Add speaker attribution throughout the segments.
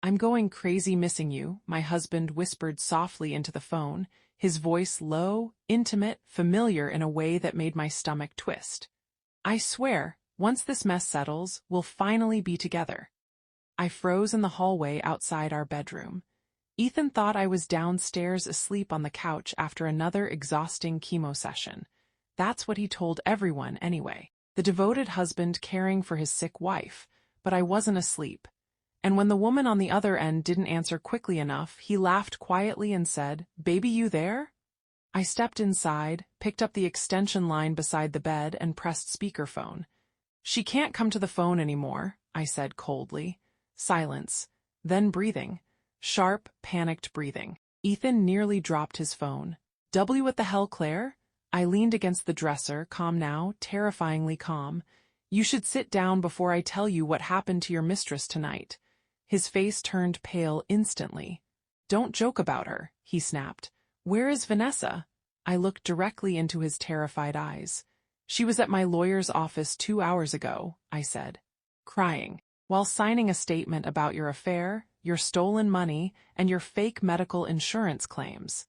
Speaker 1: I'm going crazy missing you, my husband whispered softly into the phone, his voice low, intimate, familiar in a way that made my stomach twist. I swear, once this mess settles, we'll finally be together. I froze in the hallway outside our bedroom. Ethan thought I was downstairs asleep on the couch after another exhausting chemo session. That's what he told everyone anyway. The devoted husband caring for his sick wife, but I wasn't asleep. And when the woman on the other end didn't answer quickly enough, he laughed quietly and said, "Baby, you there?" I stepped inside, picked up the extension line beside the bed, and pressed speakerphone. "She can't come to the phone anymore," I said coldly. Silence. Then breathing. Sharp, panicked breathing. Ethan nearly dropped his phone. What the hell, Claire?" I leaned against the dresser, calm now, terrifyingly calm. "You should sit down before I tell you what happened to your mistress tonight." His face turned pale instantly. "Don't joke about her," he snapped. "Where is Vanessa?" I looked directly into his terrified eyes. "She was at my lawyer's office 2 hours ago," I said, crying, "while signing a statement about your affair, your stolen money, and your fake medical insurance claims."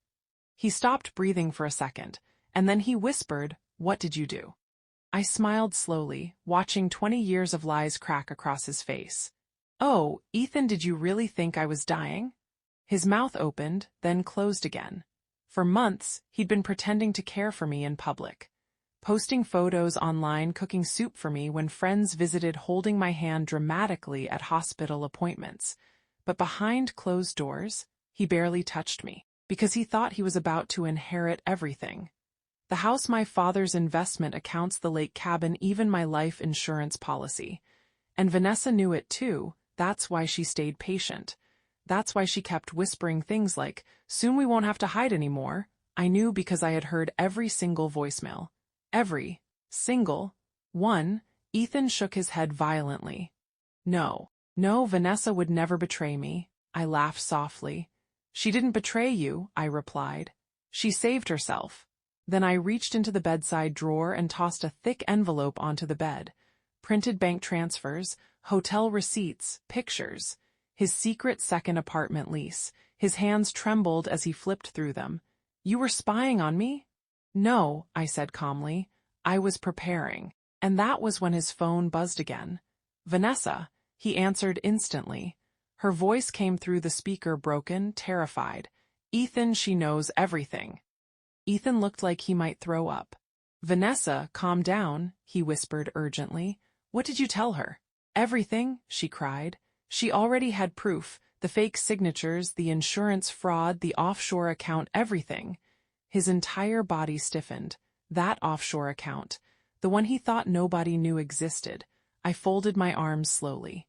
Speaker 1: He stopped breathing for a second, and then he whispered, "What did you do?" I smiled slowly, watching 20 years of lies crack across his face. "Oh, Ethan, did you really think I was dying?" His mouth opened, then closed again. For months, he'd been pretending to care for me in public. Posting photos online, cooking soup for me when friends visited, holding my hand dramatically at hospital appointments. But behind closed doors, he barely touched me, because he thought he was about to inherit everything. The house, my father's investment accounts, the lake cabin, even my life insurance policy. And Vanessa knew it too. That's why she stayed patient. That's why she kept whispering things like, "Soon we won't have to hide anymore." I knew because I had heard every single voicemail. Every single one. Ethan shook his head violently. "No, no, Vanessa would never betray me." I laughed softly. "She didn't betray you," I replied. "She saved herself." Then I reached into the bedside drawer and tossed a thick envelope onto the bed. Printed bank transfers, hotel receipts, pictures. His secret second apartment lease. His hands trembled as he flipped through them. "You were spying on me?" "No," I said calmly. "I was preparing." And that was when his phone buzzed again. "Vanessa," he answered instantly. Her voice came through the speaker, broken, terrified. "Ethan, she knows everything." Ethan looked like he might throw up. "Vanessa, calm down," he whispered urgently. "What did you tell her?" "Everything," she cried. She already had proof, the fake signatures, the insurance fraud, the offshore account, everything. His entire body stiffened. That offshore account, the one he thought nobody knew existed. I folded my arms slowly.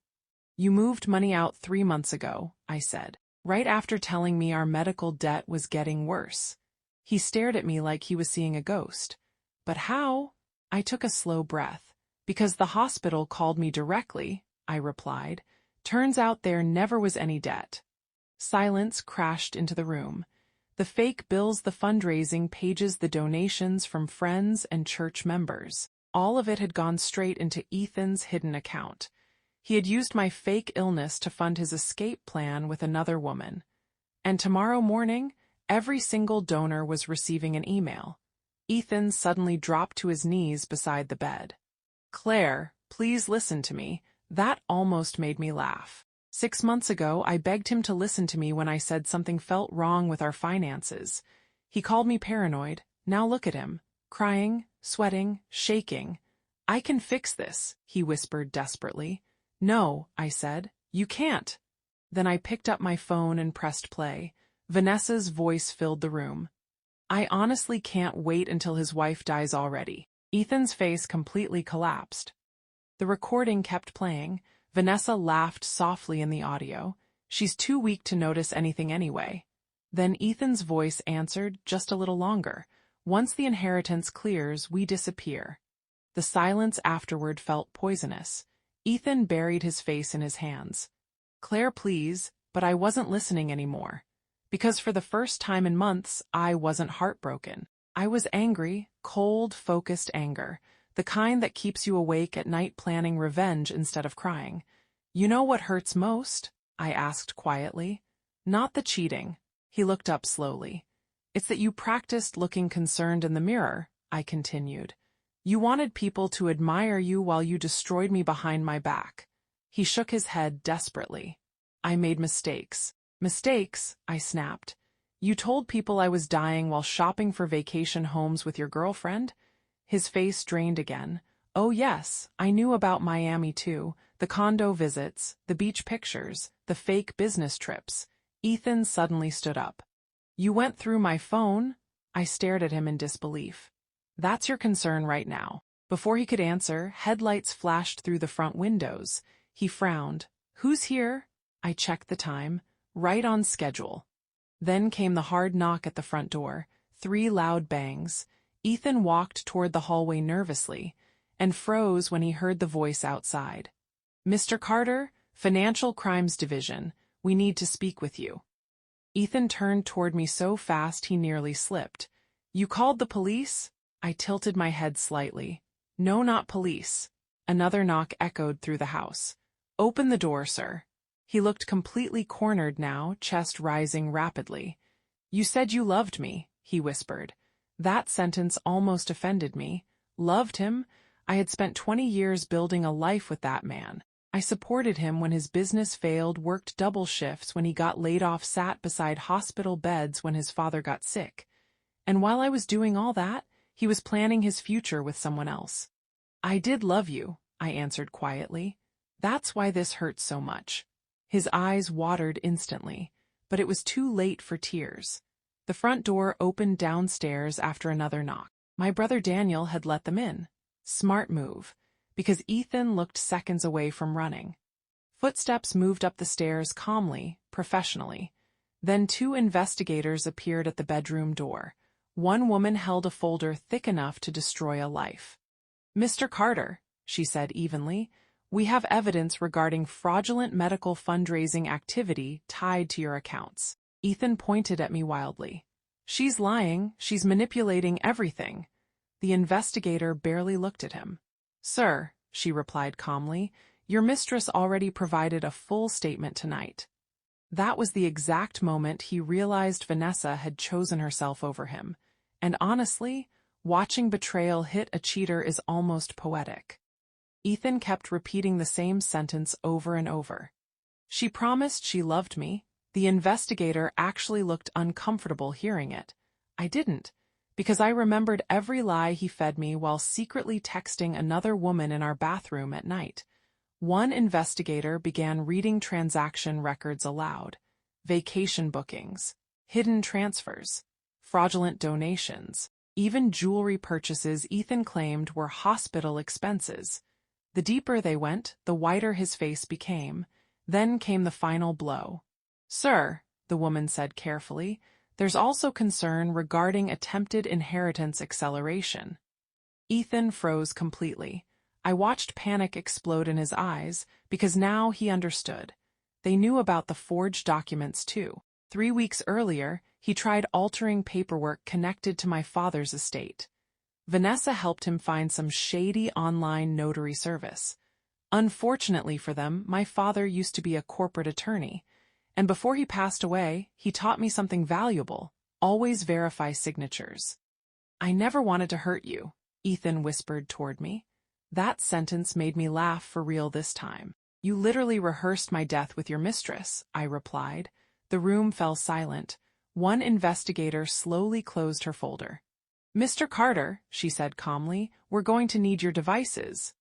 Speaker 1: "You moved money out 3 months ago," I said, "right after telling me our medical debt was getting worse." He stared at me like he was seeing a ghost. "But how?" I took a slow breath. "Because the hospital called me directly," I replied. "Turns out there never was any debt." Silence crashed into the room. The fake bills, the fundraising pages, the donations from friends and church members. All of it had gone straight into Ethan's hidden account. He had used my fake illness to fund his escape plan with another woman. And tomorrow morning, every single donor was receiving an email. Ethan suddenly dropped to his knees beside the bed. "Claire, please listen to me." That almost made me laugh. 6 months ago, I begged him to listen to me when I said something felt wrong with our finances. He called me paranoid. Now look at him, crying, sweating, shaking. "I can fix this," he whispered desperately. "No," I said, "you can't." Then I picked up my phone and pressed play. Vanessa's voice filled the room. "I honestly can't wait until his wife dies already." Ethan's face completely collapsed. The recording kept playing. Vanessa laughed softly in the audio. "She's too weak to notice anything anyway." Then Ethan's voice answered, just a little longer. "Once the inheritance clears, we disappear." The silence afterward felt poisonous. Ethan buried his face in his hands. "Claire, please," but I wasn't listening anymore. Because for the first time in months, I wasn't heartbroken. I was angry, cold, focused anger. The kind that keeps you awake at night planning revenge instead of crying. "You know what hurts most?" I asked quietly. Not the cheating. He looked up slowly. It's that you practiced looking concerned in the mirror, I continued. You wanted people to admire you while you destroyed me behind my back. He shook his head desperately. I made mistakes. Mistakes, I snapped. You told people I was dying while shopping for vacation homes with your girlfriend? His face drained again. Oh yes, I knew about Miami too, the condo visits, the beach pictures, the fake business trips. Ethan suddenly stood up. You went through my phone? I stared at him in disbelief. That's your concern right now. Before he could answer, headlights flashed through the front windows. He frowned. Who's here? I checked the time. Right on schedule. Then came the hard knock at the front door, 3 loud bangs. Ethan walked toward the hallway nervously, and froze when he heard the voice outside. Mr. Carter, Financial Crimes Division, we need to speak with you. Ethan turned toward me so fast he nearly slipped. You called the police? I tilted my head slightly. No, not police. Another knock echoed through the house. Open the door, sir. He looked completely cornered now, chest rising rapidly. You said you loved me, he whispered. That sentence almost offended me. Loved him? I had spent 20 years building a life with that man. I supported him when his business failed, worked double shifts when he got laid off, sat beside hospital beds when his father got sick. And while I was doing all that, he was planning his future with someone else. I did love you, I answered quietly. That's why this hurts so much. His eyes watered instantly, but it was too late for tears. The front door opened downstairs after another knock. My brother Daniel had let them in. Smart move, because Ethan looked seconds away from running. Footsteps moved up the stairs calmly, professionally. Then 2 investigators appeared at the bedroom door. One woman held a folder thick enough to destroy a life. Mr. Carter, she said evenly, we have evidence regarding fraudulent medical fundraising activity tied to your accounts. Ethan pointed at me wildly. She's lying, she's manipulating everything. The investigator barely looked at him. Sir, she replied calmly, your mistress already provided a full statement tonight. That was the exact moment he realized Vanessa had chosen herself over him. And honestly, watching betrayal hit a cheater is almost poetic. Ethan kept repeating the same sentence over and over. She promised she loved me. The investigator actually looked uncomfortable hearing it. I didn't, because I remembered every lie he fed me while secretly texting another woman in our bathroom at night. One investigator began reading transaction records aloud. Vacation bookings, hidden transfers, fraudulent donations, even jewelry purchases Ethan claimed were hospital expenses. The deeper they went, the whiter his face became. Then came the final blow. Sir, the woman said carefully, there's also concern regarding attempted inheritance acceleration. Ethan froze completely. I watched panic explode in his eyes, because now he understood. They knew about the forged documents too. 3 weeks earlier, he tried altering paperwork connected to my father's estate. Vanessa helped him find some shady online notary service. Unfortunately for them, my father used to be a corporate attorney, and before he passed away, he taught me something valuable: always verify signatures. I never wanted to hurt you, Ethan whispered toward me. That sentence made me laugh for real this time. You literally rehearsed my death with your mistress, I replied. The room fell silent. One investigator slowly closed her folder. Mr. Carter, she said calmly, we're going to need your devices.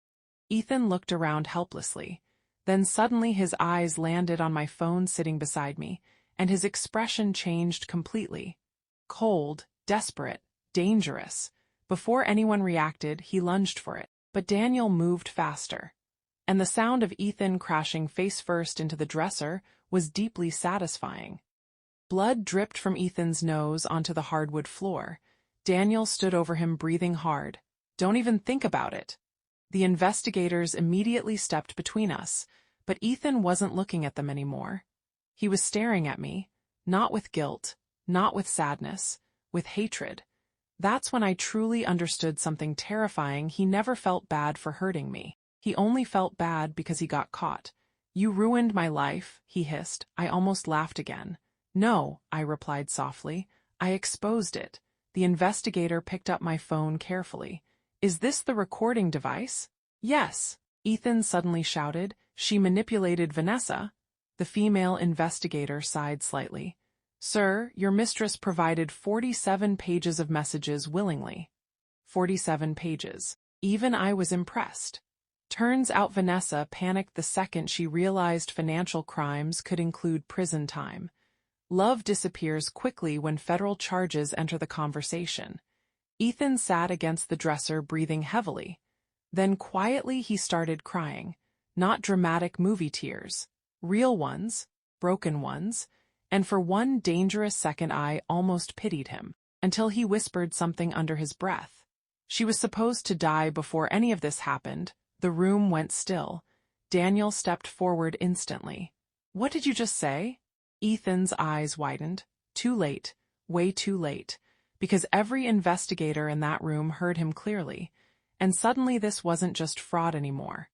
Speaker 1: Ethan looked around helplessly. Then suddenly his eyes landed on my phone sitting beside me, and his expression changed completely. Cold, desperate, dangerous. Before anyone reacted, he lunged for it. But Daniel moved faster. And the sound of Ethan crashing face first into the dresser was deeply satisfying. Blood dripped from Ethan's nose onto the hardwood floor. Daniel stood over him, breathing hard. Don't even think about it. The investigators immediately stepped between us, but Ethan wasn't looking at them anymore. He was staring at me, not with guilt, not with sadness, with hatred. That's when I truly understood something terrifying. He never felt bad for hurting me. He only felt bad because he got caught. You ruined my life, he hissed. I almost laughed again. No, I replied softly. I exposed it. The investigator picked up my phone carefully. Is this the recording device? Yes, Ethan suddenly shouted. She manipulated Vanessa. The female investigator sighed slightly. Sir, your mistress provided 47 pages of messages willingly. 47 pages. Even I was impressed. Turns out Vanessa panicked the second she realized financial crimes could include prison time. Love disappears quickly when federal charges enter the conversation. Ethan sat against the dresser breathing heavily. Then quietly he started crying. Not dramatic movie tears. Real ones, broken ones, and for one dangerous second I almost pitied him, until he whispered something under his breath. She was supposed to die before any of this happened. The room went still. Daniel stepped forward instantly. What did you just say? Ethan's eyes widened. Too late, way too late, because every investigator in that room heard him clearly, and suddenly this wasn't just fraud anymore.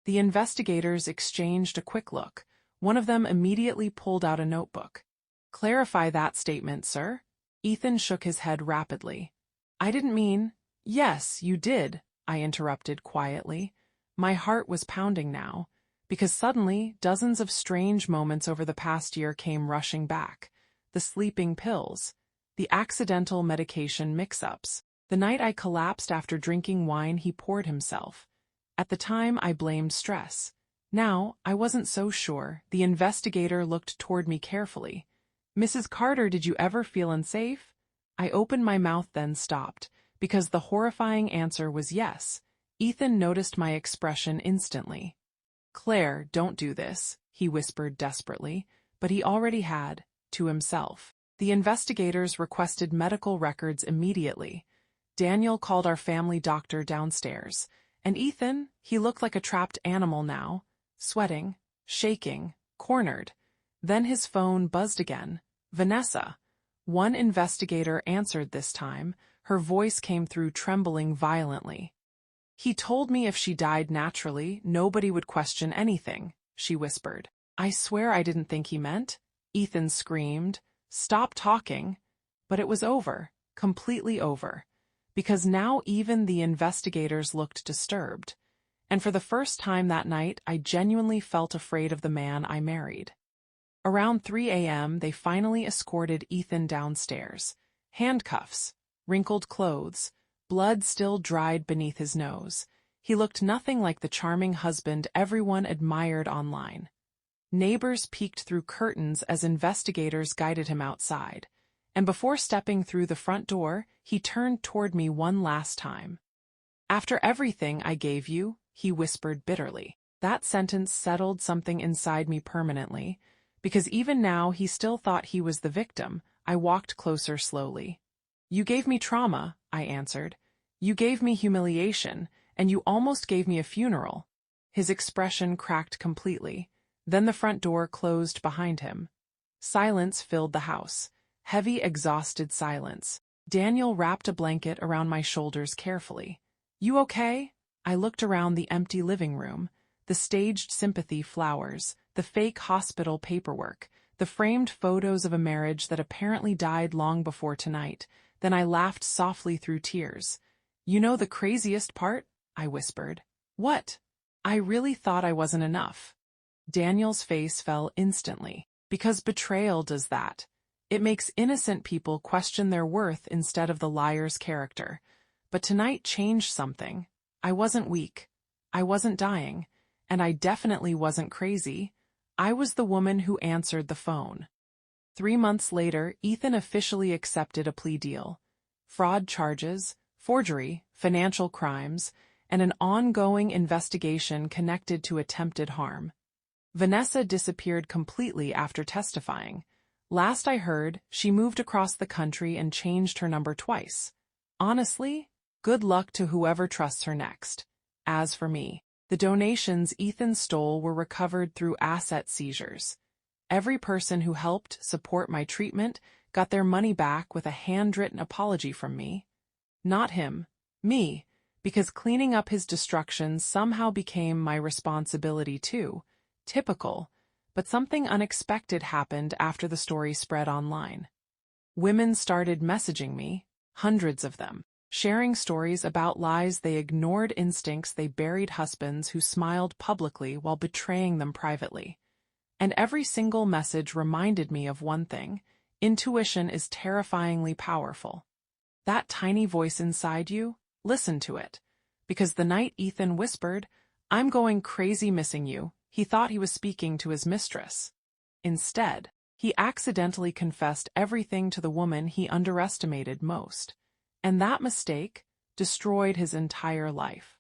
Speaker 1: The investigators exchanged a quick look. One of them immediately pulled out a notebook. Clarify that statement, sir. Ethan shook his head rapidly. I didn't mean— Yes, you did, I interrupted quietly. My heart was pounding now, because suddenly dozens of strange moments over the past year came rushing back. The sleeping pills, the accidental medication mix-ups, the night I collapsed after drinking wine he poured himself. At the time, I blamed stress. Now, I wasn't so sure. The investigator looked toward me carefully. Mrs. Carter, did you ever feel unsafe? I opened my mouth then stopped, because the horrifying answer was yes. Ethan noticed my expression instantly. Claire, don't do this, he whispered desperately, but he already had, to himself. The investigators requested medical records immediately. Daniel called our family doctor downstairs, and Ethan, he looked like a trapped animal now, sweating, shaking, cornered. Then his phone buzzed again. Vanessa. One investigator answered this time. Her voice came through trembling violently. He told me if she died naturally, nobody would question anything, she whispered. I swear I didn't think he meant. Ethan screamed. Stop talking. But it was over, completely over, because now even the investigators looked disturbed. And for the first time that night, I genuinely felt afraid of the man I married. Around 3 a.m., they finally escorted Ethan downstairs. Handcuffs, wrinkled clothes, blood still dried beneath his nose. He looked nothing like the charming husband everyone admired online. Neighbors peeked through curtains as investigators guided him outside, and before stepping through the front door, he turned toward me one last time. After everything I gave you, he whispered bitterly. That sentence settled something inside me permanently, because even now he still thought he was the victim. I walked closer slowly. You gave me trauma, I answered. You gave me humiliation, and you almost gave me a funeral. His expression cracked completely. Then the front door closed behind him. Silence filled the house. Heavy, exhausted silence. Daniel wrapped a blanket around my shoulders carefully. You okay? I looked around the empty living room. The staged sympathy flowers, the fake hospital paperwork, the framed photos of a marriage that apparently died long before tonight. Then I laughed softly through tears. You know the craziest part? I whispered. What? I really thought I wasn't enough. Daniel's face fell instantly. Because betrayal does that. It makes innocent people question their worth instead of the liar's character. But tonight changed something. I wasn't weak. I wasn't dying. And I definitely wasn't crazy. I was the woman who answered the phone. 3 months later, Ethan officially accepted a plea deal. Fraud charges, forgery, financial crimes, and an ongoing investigation connected to attempted harm. Vanessa disappeared completely after testifying. Last I heard, she moved across the country and changed her number twice. Honestly, good luck to whoever trusts her next. As for me, the donations Ethan stole were recovered through asset seizures. Every person who helped support my treatment got their money back with a handwritten apology from me. Not him, me, because cleaning up his destruction somehow became my responsibility too. Typical, but something unexpected happened after the story spread online. Women started messaging me, hundreds of them, sharing stories about lies they ignored, instincts they buried, husbands who smiled publicly while betraying them privately. And every single message reminded me of one thing: intuition is terrifyingly powerful. That tiny voice inside you, listen to it. Because the night Ethan whispered, "I'm going crazy missing you," he thought he was speaking to his mistress. Instead, he accidentally confessed everything to the woman he underestimated most. And that mistake destroyed his entire life.